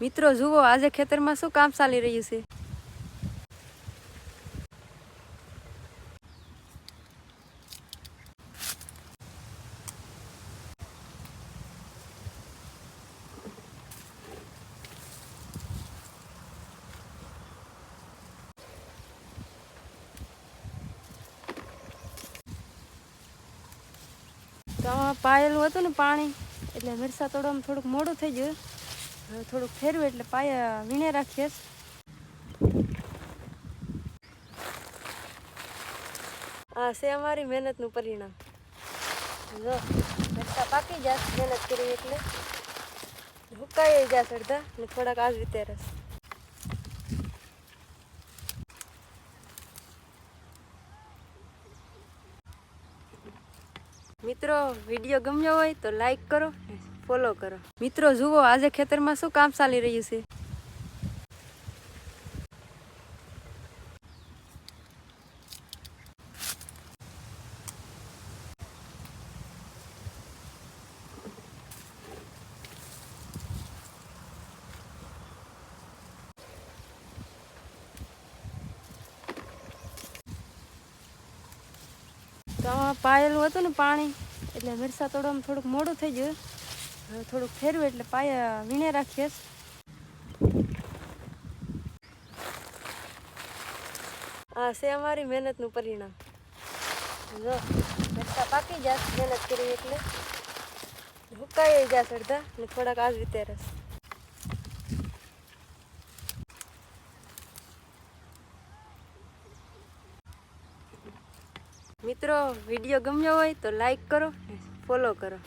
મિત્રો જુઓ આજે ખેતરમાં શું કામ ચાલી રહ્યું છે। તો આમાં પાયેલું હતું ને પાણી એટલે મિરસા તોડવામાં થોડુંક મોડું થઈ ગયું। હવે થોડુંક ફેરવું એટલે પાયા વીણે રાખીએ। આ છે અમારી મહેનતનું પરિણામ। જો મિરસા પાકી જાય મહેનત કરી એટલે હુકાઈ જાય અડધા ને થોડાક આજ રીતે રસ। મિત્રો વિડીયો ગમ્યો હોય તો લાઈક કરો ફોલો કરો। મિત્રો જુઓ આજે ખેતરમાં શું કામ ચાલી રહ્યું છે। તો આમાં પાયેલું હતું ને પાણી એટલે મિરસા તોડવામાં થોડુંક મોડું થઈ ગયું। હવે થોડુંક ફેરવું એટલે પાયા વીણે રાખીએ। આ છે અમારી મહેનતનું પરિણામ। જો મિરસા પાકી જાય મહેનત કરી એટલે હુકાઈ જાય અડધા ને થોડાક આજ રીતે રસ। મિત્રો વિડીયો ગમ્યો હોય તો લાઈક કરો ફોલો કરો।